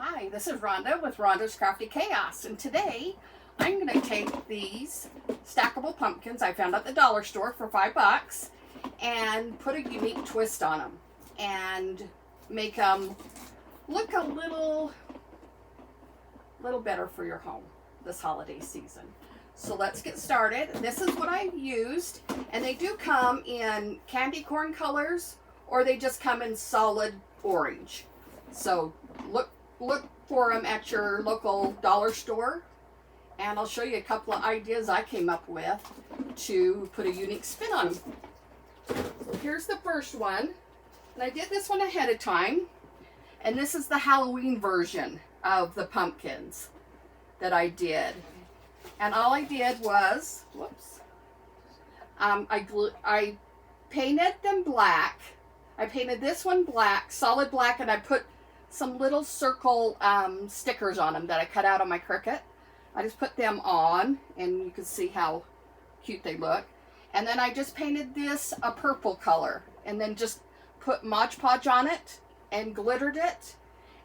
Hi, this is Rhonda with Rhonda's Crafty Chaos, and today I'm going to take these stackable pumpkins I found at the dollar store for $5 and put a unique twist on them and make them look a little better for your home this holiday season. So let's get started. This is what I used, and they do come in candy corn colors or they just come in solid orange. So look for them at your local dollar store, and I'll show you a couple of ideas I came up with to put a unique spin on them. So here's the first one, and I did this one ahead of time, and this is the Halloween version of the pumpkins that I did. And all I did was, I painted them black. I painted this one black, solid black, and I put some little circle stickers on them that I cut out on my Cricut. I just put them on, and you can see how cute they look. And then I just painted this a purple color, and then just put Mod Podge on it and glittered it,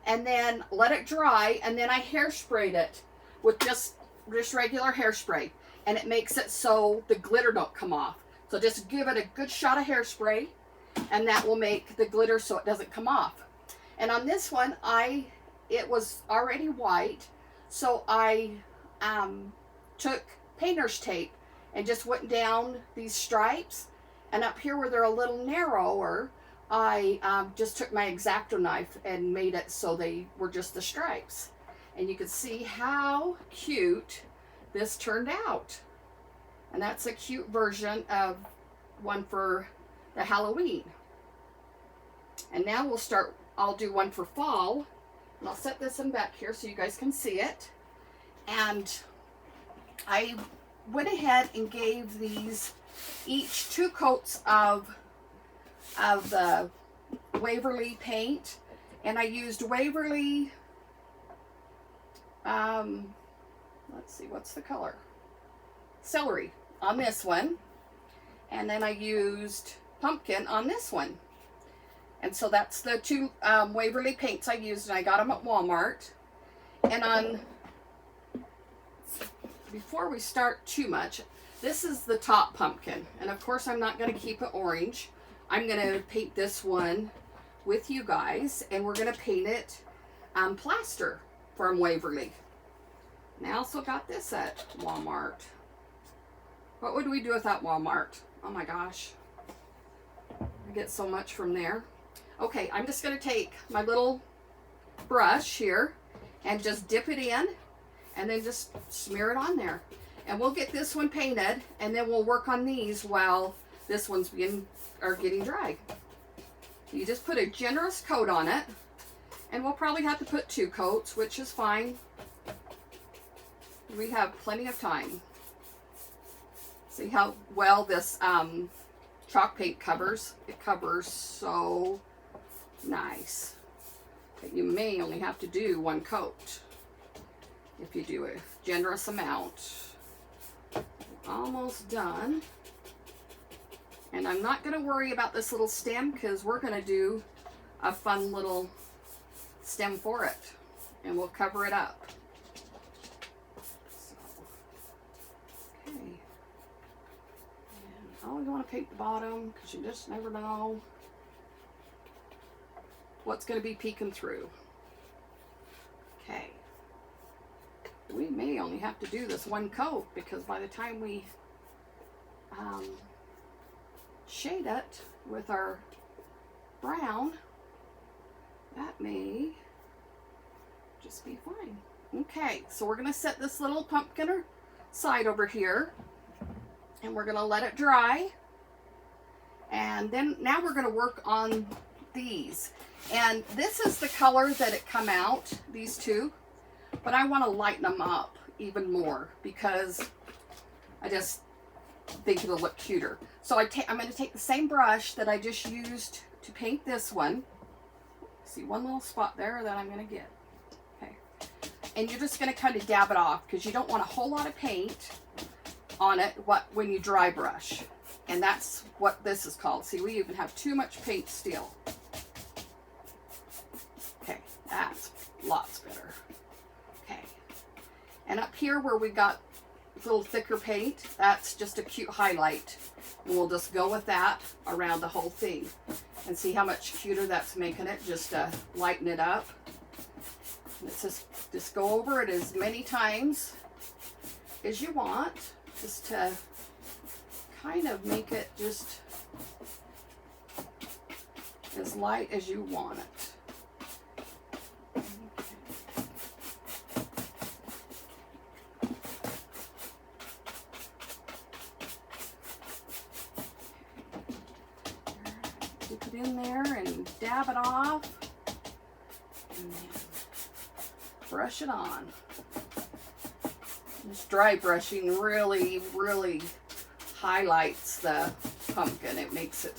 and then let it dry, and then I hairsprayed it with just regular hairspray, and it makes it so the glitter don't come off. So just give it a good shot of hairspray, and that will make the glitter so it doesn't come off. And on this one, it was already white, so I took painter's tape and just went down these stripes, and up here where they're a little narrower, I just took my X-Acto knife and made it so they were just the stripes. And you can see how cute this turned out. And that's a cute version of one for the Halloween. And now I'll do one for fall. And I'll set this in back here so you guys can see it. And I went ahead and gave these each 2 coats of the Waverly paint. And I used Waverly, let's see, what's the color? Celery on this one. And then I used pumpkin on this one. And so that's the 2 Waverly paints I used, and I got them at Walmart. And before we start too much, this is the top pumpkin. And of course I'm not going to keep it orange. I'm going to paint this one with you guys, and we're going to paint it plaster from Waverly. And I also got this at Walmart. What would we do without Walmart? Oh my gosh. I get so much from there. Okay, I'm just going to take my little brush here and just dip it in and then just smear it on there. And we'll get this one painted, and then we'll work on these while this one's getting dry. You just put a generous coat on it, and we'll probably have to put 2 coats, which is fine. We have plenty of time. See how well this chalk paint covers? It covers so nice. But you may only have to do 1 coat if you do a generous amount. Almost done. And I'm not going to worry about this little stem, because we're going to do a fun little stem for it, and we'll cover it up. So, okay. And I always want to paint the bottom, because you just never know what's going to be peeking through. Okay. We may only have to do this 1 coat, because by the time we shade it with our brown, that may just be fine. Okay, so we're going to set this little pumpkin aside over here, and we're going to let it dry. And then now we're going to work on these. And this is the color that it come out, these 2, but I want to lighten them up even more, because I just think it'll look cuter. So I'm going to take the same brush that I just used to paint this one. See, 1 little spot there that I'm going to get. Okay. And you're just going to kind of dab it off, because you don't want a whole lot of paint on it when you dry brush. And that's what this is called. See, we even have too much paint still. Okay, that's lots better. And up here where we got a little thicker paint, that's just a cute highlight. And we'll just go with that around the whole thing. And see how much cuter that's making it, just to lighten it up. And it's just go over it as many times as you want, just to kind of make it just as light as you want it. Dip it in there and dab it off, and then brush it on. This dry brushing really, really highlights the pumpkin. It makes it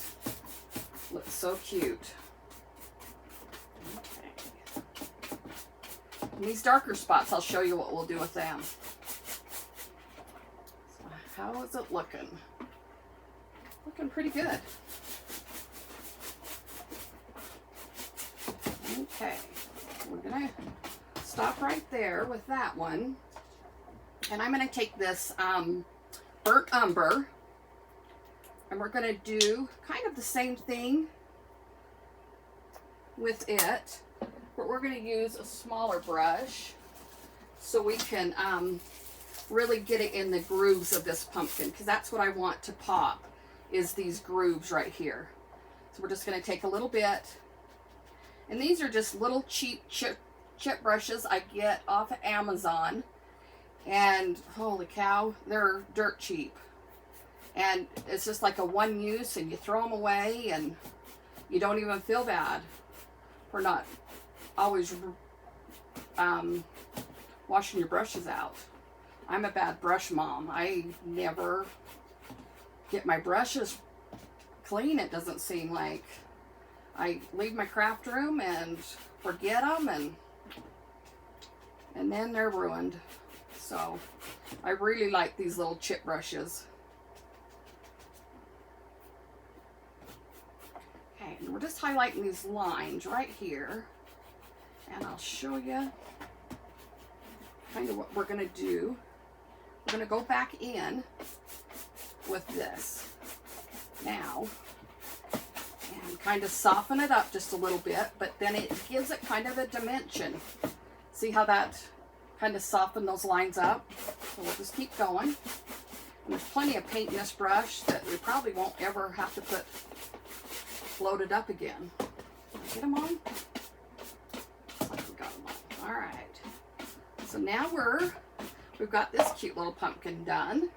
look so cute. Okay. And these darker spots, I'll show you what we'll do with them. So how is it looking? Looking pretty good. Okay, we're gonna stop right there with that one. And I'm gonna take this burnt umber, and we're gonna do kind of the same thing with it, but we're gonna use a smaller brush so we can really get it in the grooves of this pumpkin, because that's what I want to pop, is these grooves right here. So we're just gonna take a little bit, and these are just little cheap chip brushes I get off of Amazon. And holy cow, they're dirt cheap. And it's just like a one use, and you throw them away and you don't even feel bad for not always washing your brushes out. I'm a bad brush mom. I never get my brushes clean, it doesn't seem like. I leave my craft room and forget them, and then they're ruined. So I really like these little chip brushes. Okay, and we're just highlighting these lines right here. And I'll show you kind of what we're going to do. We're going to go back in with this now and kind of soften it up just a little bit, but then it gives it kind of a dimension. See how that kind of soften those lines up? So we'll just keep going. And there's plenty of paint in this brush that we probably won't ever have to put floated up again. Get them on? Looks like we got them on. All right. So now we've got this cute little pumpkin done.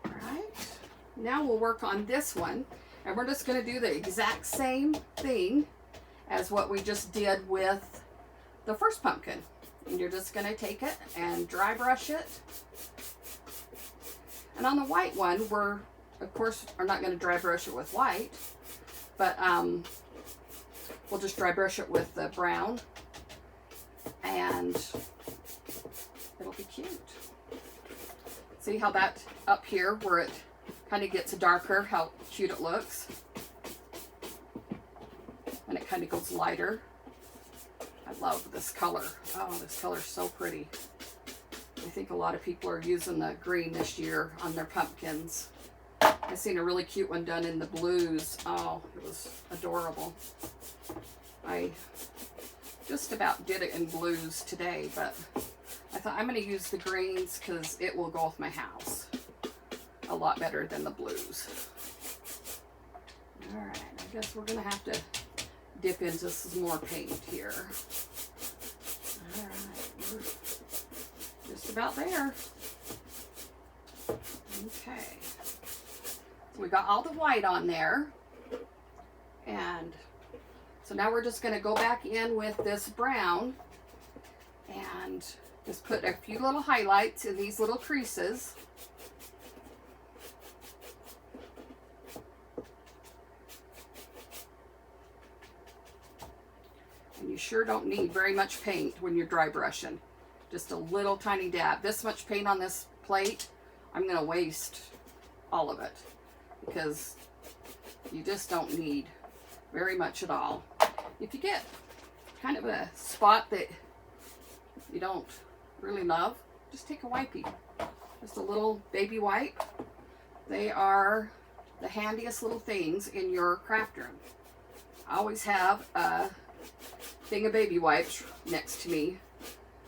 All right. Now we'll work on this one, and we're just going to do the exact same thing as what we just did with the first pumpkin. And you're just going to take it and dry brush it. And on the white one, we're, of course, are not going to dry brush it with white, but we'll just dry brush it with the brown, and it'll be cute. See how that up here, where it kind of gets darker, how cute it looks. And it kind of goes lighter. I love this color. Oh, this color is so pretty. I think a lot of people are using the green this year on their pumpkins. I seen a really cute one done in the blues. Oh, it was adorable. I just about did it in blues today, but I thought I'm going to use the greens because it will go with my house a lot better than the blues. All right, I guess we're going to have to dip into some more paint here. All right, we're just about there. Okay, so we got all the white on there, and so now we're just going to go back in with this brown and just put a few little highlights in these little creases. And you sure don't need very much paint when you're dry brushing. Just a little tiny dab. This much paint on this plate, I'm going to waste all of it because you just don't need very much at all. If you get kind of a spot that you don't really love, just take a wipey. Just a little baby wipe. They are the handiest little things in your craft room. I always have a thing of baby wipes next to me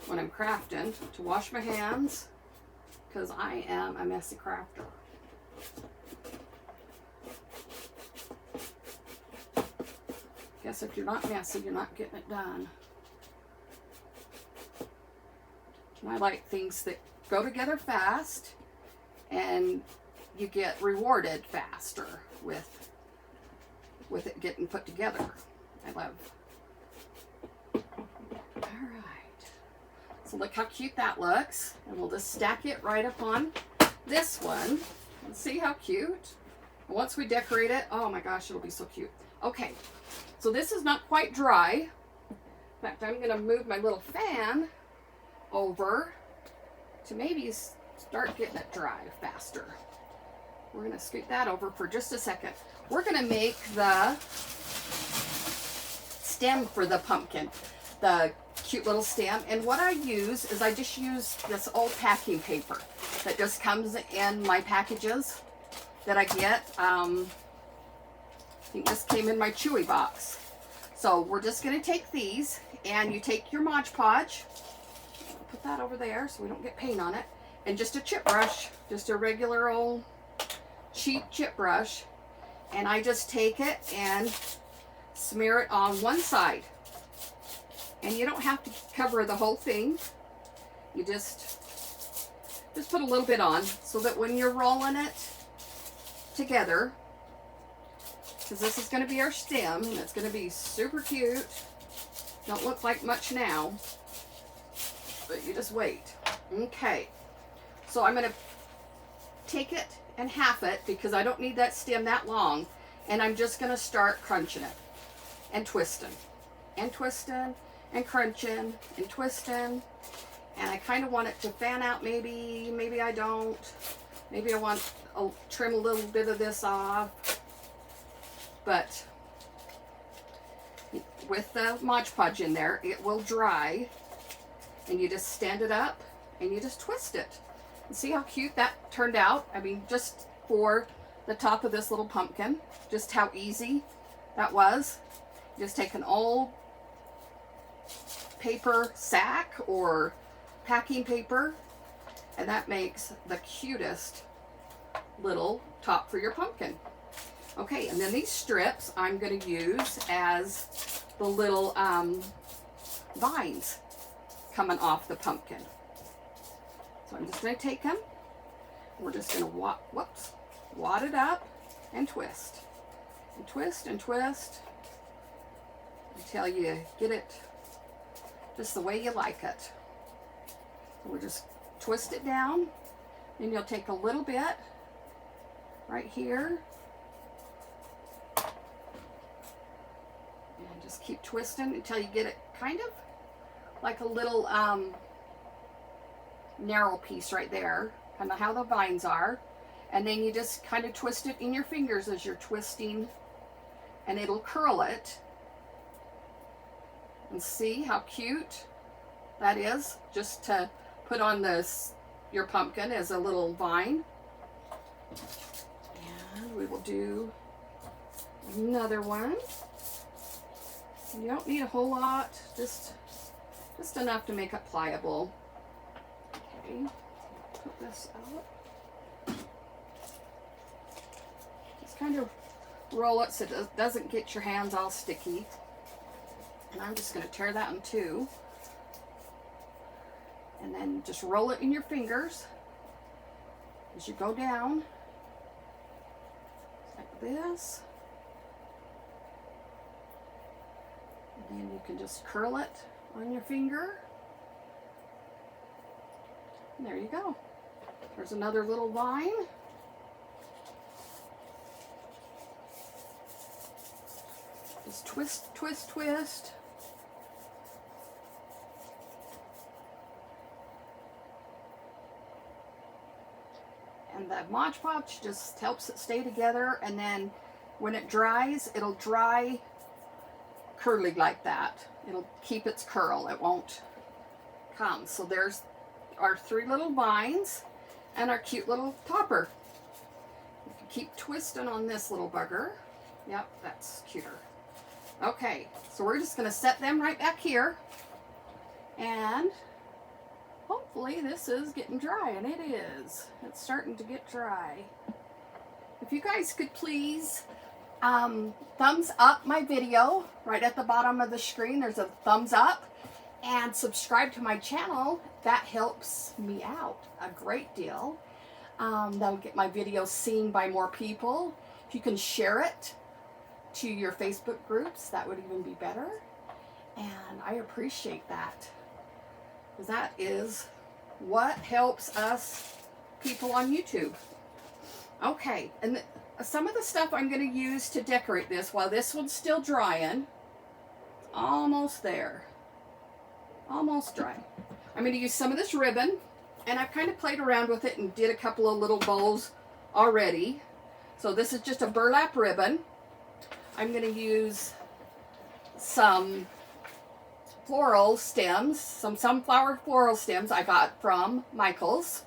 when I'm crafting to wash my hands, because I am a messy crafter. Guess if you're not messy, you're not getting it done. And I like things that go together fast and you get rewarded faster with it getting put together. I love. All right. So look how cute that looks. And we'll just stack it right upon this one. And see how cute. And once we decorate it, oh my gosh, it'll be so cute. Okay, so this is not quite dry. In fact, I'm going to move my little fan over to maybe start getting it dry faster. We're going to scoot that over for just a second. We're going to make the stem for the pumpkin, the cute little stem. And what I use is I just use this old packing paper that just comes in my packages that I get. I think this came in my Chewy box. So we're just going to take these, and you take your Mod Podge, put that over there so we don't get paint on it, and just a chip brush, just a regular old cheap chip brush, and I just take it and smear it on one side. And you don't have to cover the whole thing. You just put a little bit on so that when you're rolling it together, because this is going to be our stem, and it's going to be super cute. Don't look like much now, but you just wait. Okay, so I'm going to take it and half it because I don't need that stem that long, and I'm just going to start crunching it and twisting and twisting and crunching and twisting. And I kind of want it to fan out. Maybe I don't. Maybe I want to trim a little bit of this off. But with the Mod Podge in there, it will dry, and you just stand it up and you just twist it. And see how cute that turned out? I mean, just for the top of this little pumpkin, just how easy that was. You just take an old paper sack or packing paper, and that makes the cutest little top for your pumpkin. Okay, and then these strips I'm going to use as the little vines coming off the pumpkin. So I'm just going to take them. We're just going to wad it up and twist. And twist and twist until you get it just the way you like it. So we'll just twist it down. Then you'll take a little bit right here. And just keep twisting until you get it kind of like a little narrow piece right there, kind of how the vines are. And then you just kind of twist it in your fingers as you're twisting, and it'll curl it. And see how cute that is, just to put on your pumpkin as a little vine. And we will do another one. You don't need a whole lot, just enough to make it pliable. Okay, put this out. Just kind of roll it so it doesn't get your hands all sticky. And I'm just going to tear that in two. And then just roll it in your fingers as you go down. Like this. And then you can just curl it on your finger. And there you go. There's another little vine. Just twist, twist, twist. And the Mod Podge just helps it stay together, and then when it dries, it'll dry curly like that. It'll keep its curl. It won't come. So there's our 3 little vines and our cute little topper. You can keep twisting on this little bugger. Yep, that's cuter. Okay, so we're just going to set them right back here. And hopefully this is getting dry, and it is. It's starting to get dry. If you guys could please thumbs up my video. Right at the bottom of the screen, there's a thumbs up. And subscribe to my channel. That helps me out a great deal. That'll get my video seen by more people. If you can share it to your Facebook groups, that would even be better. And I appreciate that, because that is what helps us people on YouTube. Okay, and some of the stuff I'm going to use to decorate this while this one's still drying. Almost there. Almost dry. I'm going to use some of this ribbon, and I've kind of played around with it and did a couple of little bows already. So this is just a burlap ribbon. I'm going to use some floral stems, some sunflower floral stems I got from Michael's.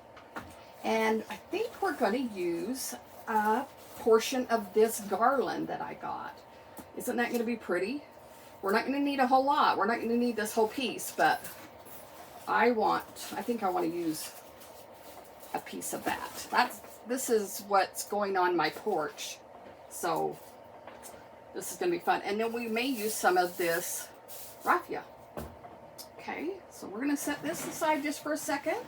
And I think we're going to use a portion of this garland that I got. Isn't that going to be pretty? We're not going to need a whole lot. We're not going to need this whole piece, but I think I want to use a piece of that. This is what's going on my porch. So this is going to be fun. And then we may use some of this raffia. Okay, so we're going to set this aside just for a second.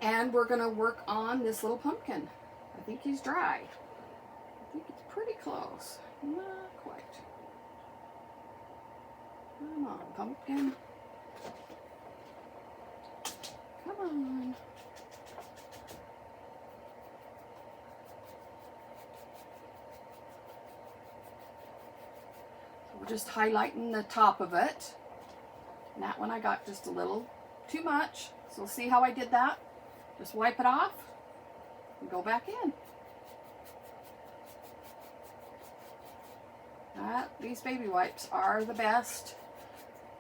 And we're going to work on this little pumpkin. I think he's dry. I think it's pretty close. Not quite. Come on, pumpkin. Come on. So we're just highlighting the top of it. And that one I got just a little too much. So see how I did that? Just wipe it off and go back in. These baby wipes are the best.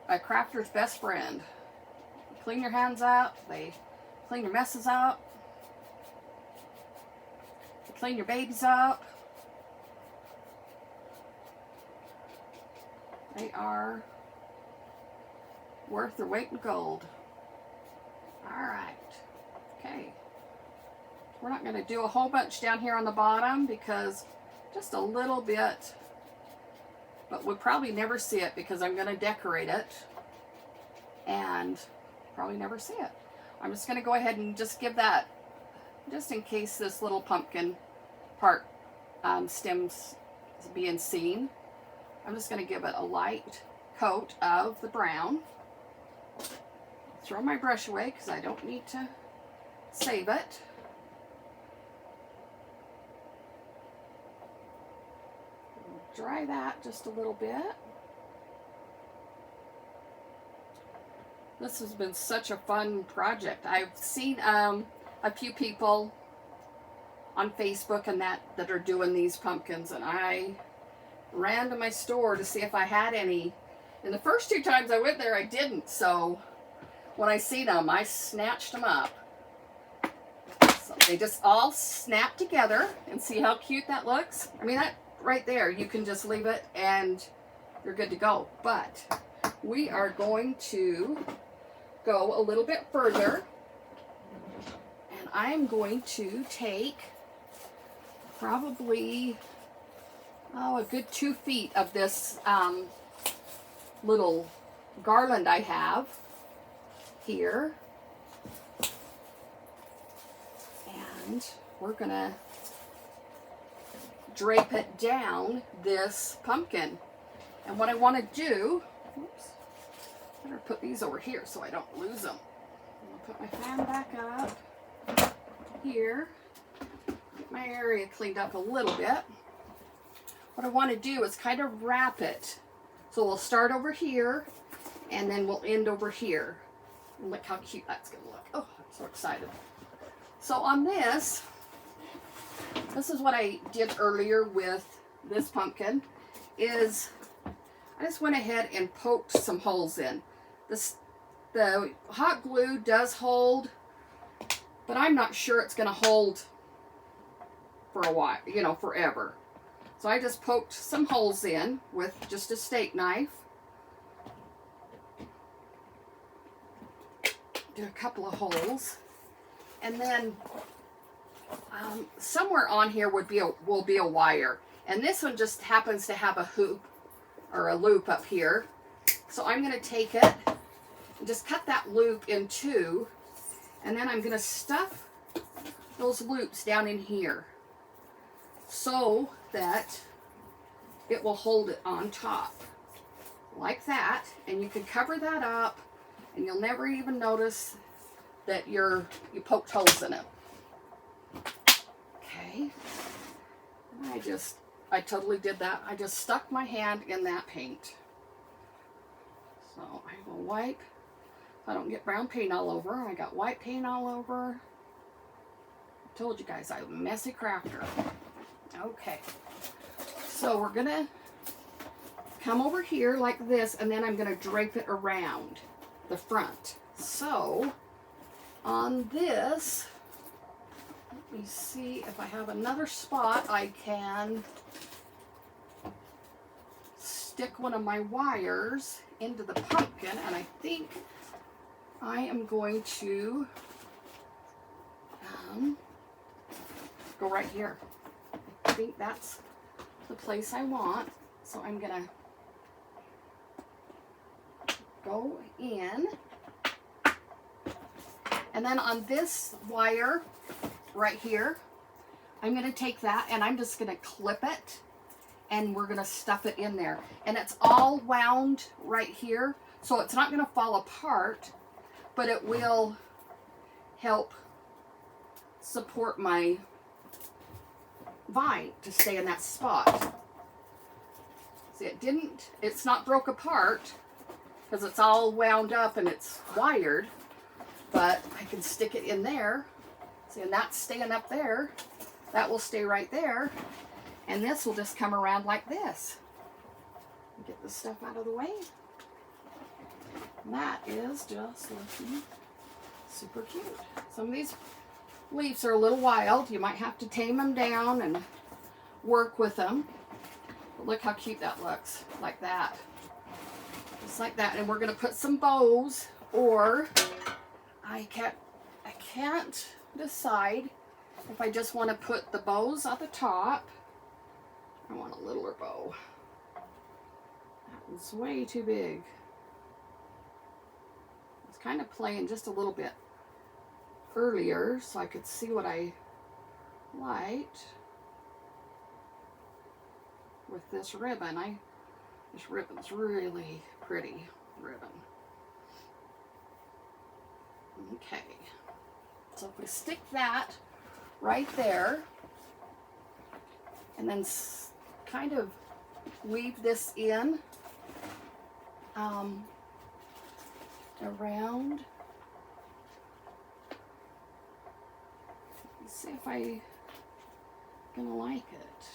A crafter's best friend. They clean your hands out. They clean your messes up. They clean your babies up. They are worth their weight in gold. Alright. Okay. We're not going to do a whole bunch down here on the bottom because just a little bit. But we'll probably never see it because I'm going to decorate it and probably never see it. I'm just going to go ahead and just give that, just in case this little pumpkin part stems being seen. I'm just going to give it a light coat of the brown. Throw my brush away because I don't need to save it. Dry that just a little bit. This has been such a fun project. I've seen a few people on Facebook and that are doing these pumpkins, and I ran to my store to see if I had any. And the first 2 times I went there, I didn't. So when I seen them, I snatched them up. So they just all snap together, and see how cute that looks? I mean, that right there, you can just leave it and you're good to go. But we are going to go a little bit further, and I'm going to take probably a good 2 feet of this little garland I have here, and we're gonna drape it down this pumpkin. And what I want to do, oops, better put these over here so I don't lose them. I'll put my fan back up here, get my area cleaned up a little bit. What I want to do is kind of wrap it. So we'll start over here and then we'll end over here. And look how cute that's going to look. Oh, I'm so excited. So on this is what I did earlier with this pumpkin, is I just went ahead and poked some holes in. The hot glue does hold but I'm not sure it's going to hold for a while, you know, forever. So I just poked some holes in with just a steak knife. Do a couple of holes, and then somewhere on here will be a wire, and this one just happens to have a hoop or a loop up here. So I'm going to take it and just cut that loop in two, and then I'm going to stuff those loops down in here so that it will hold it on top like that, and you can cover that up and you'll never even notice that you poked holes in it. Okay, and I totally did that. I just stuck my hand in that paint. So I will wipe so I don't get brown paint all over. I got white paint all over. I told you guys I'm a messy crafter. Okay, so we're gonna come over here like this, and then I'm gonna drape it around the front. So on this, let me see if I have another spot I can stick one of my wires into the pumpkin, and I think I am going to go right here. I think that's the place I want. So I'm gonna go in, and then on this wire right here, I'm going to take that and I'm just going to clip it, and we're going to stuff it in there, and it's all wound right here, so it's not going to fall apart, but it will help support my vine to stay in that spot. See, it's not broke apart because it's all wound up and it's wired, but I can stick it in there. See, and that's staying up there. That will stay right there. And this will just come around like this. Get this stuff out of the way. And that is just looking super cute. Some of these leaves are a little wild. You might have to tame them down and work with them. But look how cute that looks, like that. Just like that. And we're going to put some bows, or I can't decide if I just want to put the bows at the top. I want a littler bow. That was way too big. I was kind of playing just a little bit earlier so I could see what I liked with this ribbon. This ribbon's really pretty ribbon. Okay, so if we stick that right there, and then kind of weave this in around. Let's see if I'm gonna like it.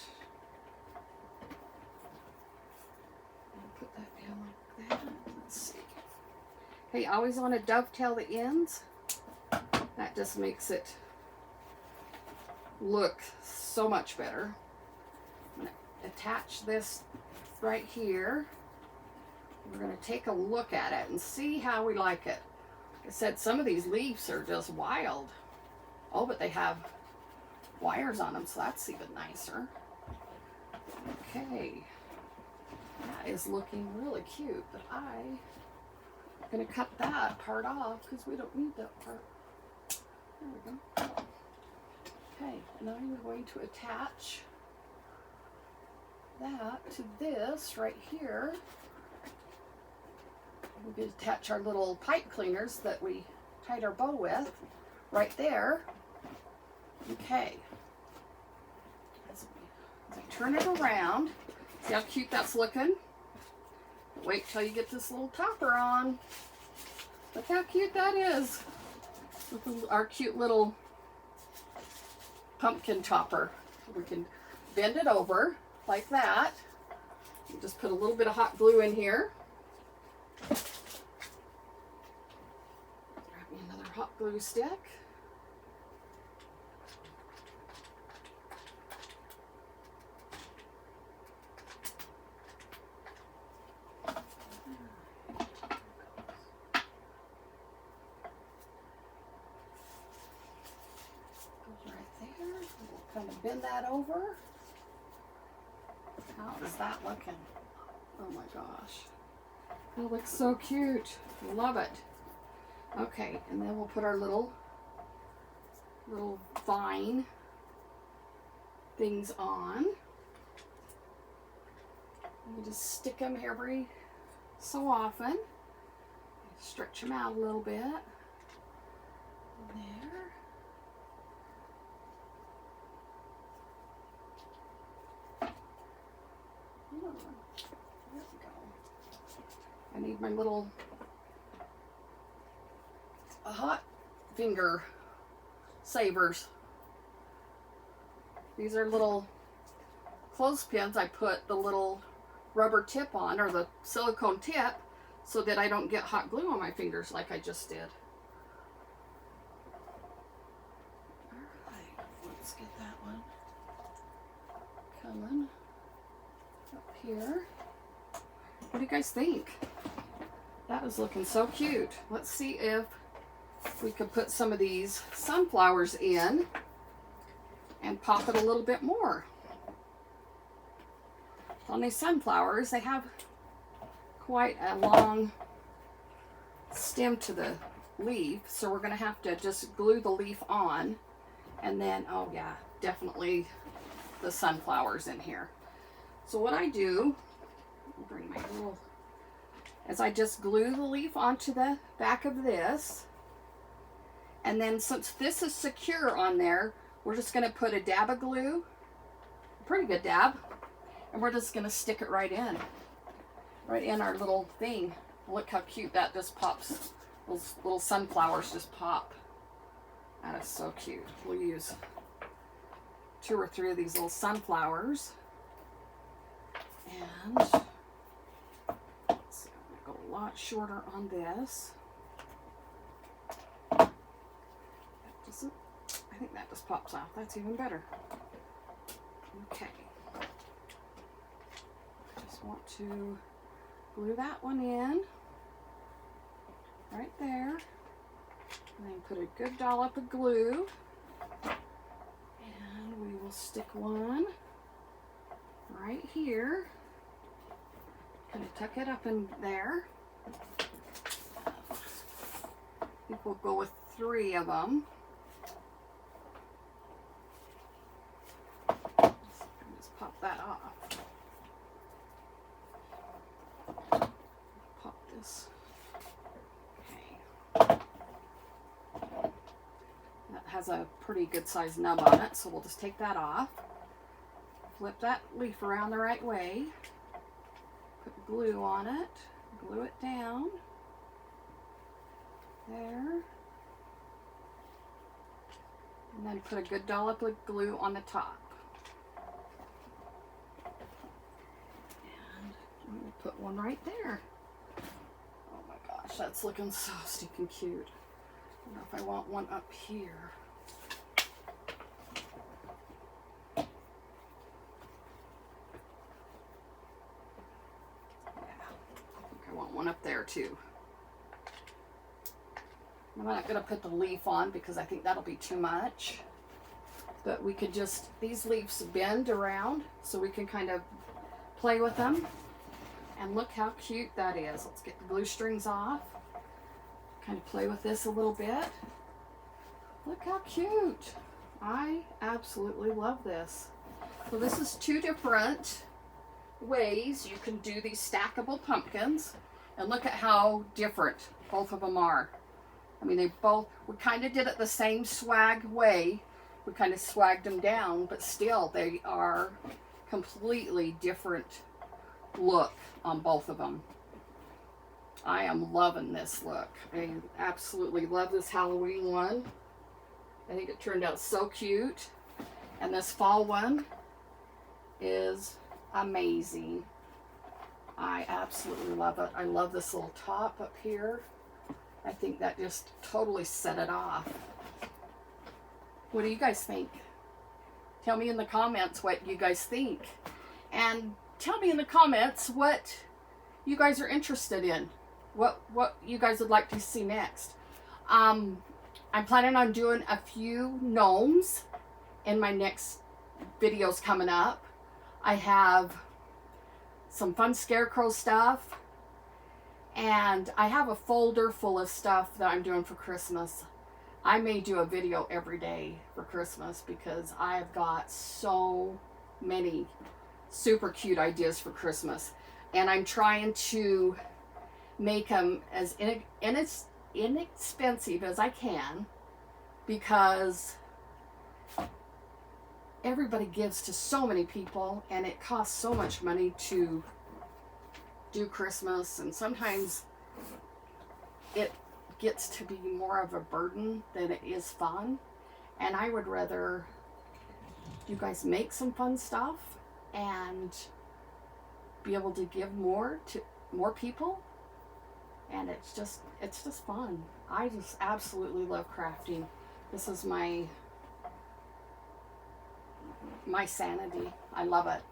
I'll put that down like that. Let's see. Hey, I always want to dovetail the ends. That just makes it look so much better. I'm going to attach this right here. We're going to take a look at it and see how we like it. Like I said, some of these leaves are just wild. Oh, but they have wires on them, so that's even nicer. Okay. That is looking really cute, but I'm going to cut that part off because we don't need that part. There we go. Okay, now I'm going to attach that to this right here. We're going to attach our little pipe cleaners that we tied our bow with right there. Okay. As I turn it around, see how cute that's looking? Wait till you get this little topper on. Look how cute that is. With our cute little pumpkin topper. We can bend it over like that. You just put a little bit of hot glue in here. Grab me another hot glue stick. bend that over. How is that looking? Oh my gosh. That looks so cute. Love it. Okay, and then we'll put our little vine things on. You just stick them every so often. Stretch them out a little bit. There. There we go. I need my little hot finger savers. These are little clothespins I put the little rubber tip on, or the silicone tip, so that I don't get hot glue on my fingers like I just did. Alright, let's get that one coming up here. What do you guys think? That is looking so cute. Let's see if we could put some of these sunflowers in and pop it a little bit more. On these sunflowers, they have quite a long stem to the leaf, so we're going to have to just glue the leaf on, and then, oh yeah, definitely the sunflowers in here. So what I do, I'll bring my little, is I just glue the leaf onto the back of this, and then since this is secure on there, we're just going to put a dab of glue, a pretty good dab, and we're just going to stick it right in our little thing. Look how cute that just pops. Those little sunflowers just pop. That is so cute. We'll use 2 or 3 of these little sunflowers. And let's see, I'm going to go a lot shorter on this. That doesn't, I think that just pops off. That's even better. Okay. Just want to glue that one in right there, and then put a good dollop of glue, and we will stick one right here, kind of tuck it up in there. I think we'll go with 3 of them. Just pop that off. Pop this. Okay. That has a pretty good sized nub on it, so we'll just take that off. Flip that leaf around the right way. Put glue on it. Glue it down. There. And then put a good dollop of glue on the top. And we'll put one right there. Oh my gosh, that's looking so stinking cute. I don't know if I want one up here. One up there too. I'm not going to put the leaf on because I think that'll be too much, but we could just, these leaves bend around so we can kind of play with them, and look how cute that is. Let's get the glue strings off, kind of play with this a little bit. Look how cute. I absolutely love this. So this is 2 different ways you can do these stackable pumpkins. And look at how different both of them are. I mean, we kind of did it the same swag way. We kind of swagged them down, but still they are completely different look on both of them. I am loving this look. I absolutely love this Halloween one. I think it turned out so cute. And this fall one is amazing. I absolutely love it. I love this little top up here. I think that just totally set it off. What do you guys think? Tell me in the comments what you guys think. And tell me in the comments what you guys are interested in. What you guys would like to see next. I'm planning on doing a few gnomes in my next videos coming up. I have some fun scarecrow stuff, and I have a folder full of stuff that I'm doing for Christmas. I may do a video every day for Christmas because I've got so many super cute ideas for Christmas, and I'm trying to make them as inexpensive as I can, because everybody gives to so many people and it costs so much money to do Christmas, and sometimes it gets to be more of a burden than it is fun. And I would rather you guys make some fun stuff and be able to give more to more people, and it's just fun. I just absolutely love crafting. This is my sanity. I love it.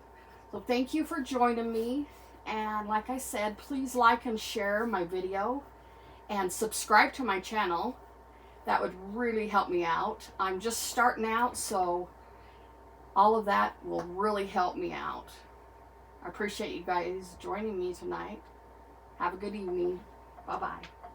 So thank you for joining me, and like I said, please like and share my video and subscribe to my channel. That would really help me out. I'm just starting out, so all of that will really help me out. I appreciate you guys joining me tonight. Have a good evening. Bye-bye.